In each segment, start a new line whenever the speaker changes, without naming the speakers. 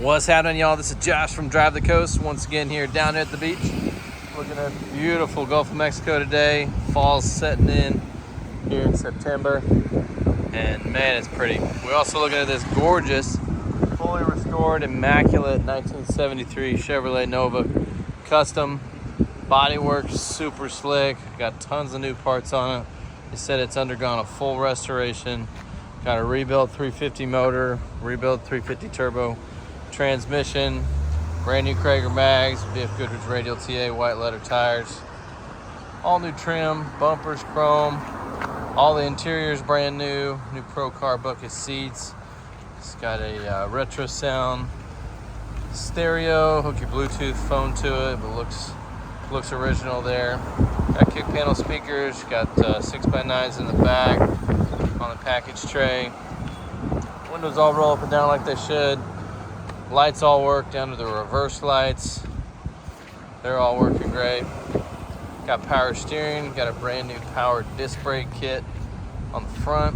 What's happening, y'all? This is Josh from Drive the Coast. Once again here down at the beach. Looking at the beautiful Gulf of Mexico today. Fall's setting in here in September. And man, it's pretty. We're also looking at this gorgeous, fully restored, immaculate 1973 Chevrolet Nova Custom. Bodywork super slick. Got tons of new parts on it. They said it's undergone a full restoration. Got a rebuilt 350 motor, rebuilt 350 turbo transmission, brand new Crager mags, BF Goodrich Radial T, white leather tires, all new trim, bumpers, chrome, all the interiors brand new, new Procure bucket seats. It's got a retro sound stereo, hook your Bluetooth phone to it, but looks original there. Got kick panel speakers, got 6x9s in the back on the package tray. Windows all roll up and down like they should. Lights all work down to the reverse lights. They're all working great. Got power steering, got a brand new power disc brake kit on the front.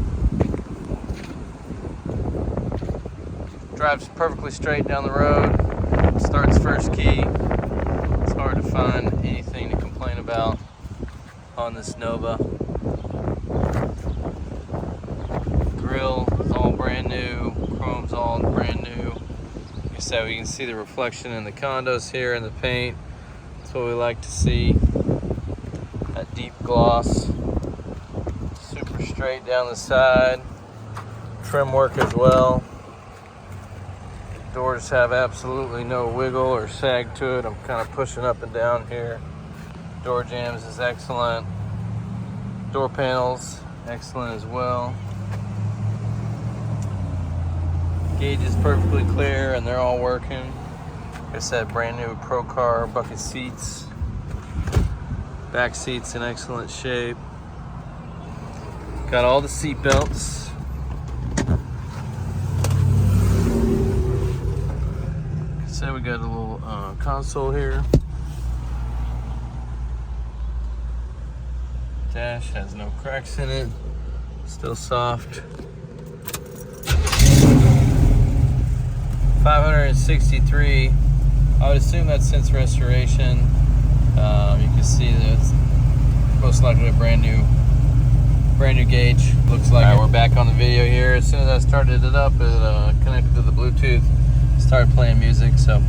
Drives perfectly straight down the road. Starts first key. It's hard to find anything to complain about on this Nova. Grill is all brand new. Chrome's all brand new. Like I said, we can see the reflection in the condos here in the paint. That's what we like to see. That deep gloss. Super straight down the side. Trim work as well. Doors have absolutely no wiggle or sag to it. I'm kind of pushing up and down here. Door jambs is excellent. Door panels, excellent as well. Gauge is perfectly clear and they're all working. Like I said, brand new Procure bucket seats. Back seats in excellent shape. Got all the seat belts. Like I said, we got a little console here. Dash has no cracks in it. Still soft. 563. I would assume that's since restoration. You can see that it's most likely a brand new gauge. Looks like we're back on the video here. As soon as I started it up, it connected to the Bluetooth, started playing music. So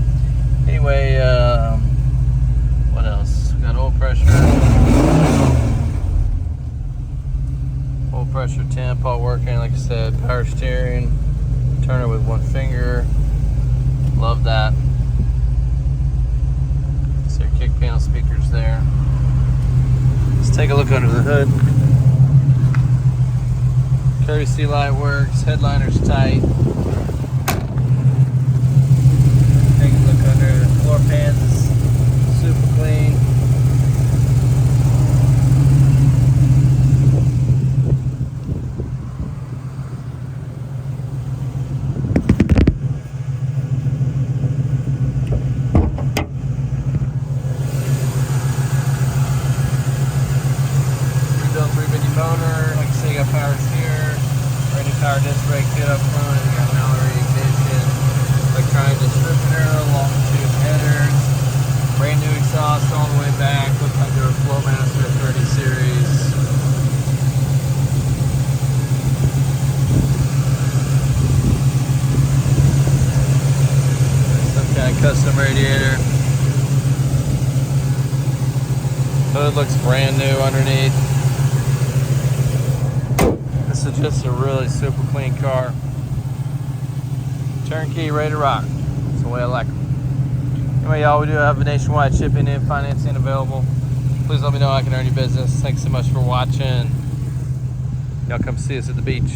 anyway, what else? We got oil pressure. Oil pressure, temp all working. Like I said, power steering. Turn it with one finger. Love that. So your kick panel speakers there. Let's take a look under the hood. Courtesy light works. Headliner's tight. Take a look under the floor pans. Super clean. Motor, like I say, you got power steer, brand new power disc brake kit up front, you got Mallory ignition, electronic distributor, long tube headers, brand new exhaust all the way back, looks like they're a Flowmaster 30 series. Some kind of custom radiator. Hood looks brand new underneath. This is just a really super clean car. Turnkey, ready to rock. That's the way I like them. Anyway, y'all, we do have a nationwide shipping and financing available. Please let me know how I can earn your business. Thanks so much for watching. Y'all come see us at the beach.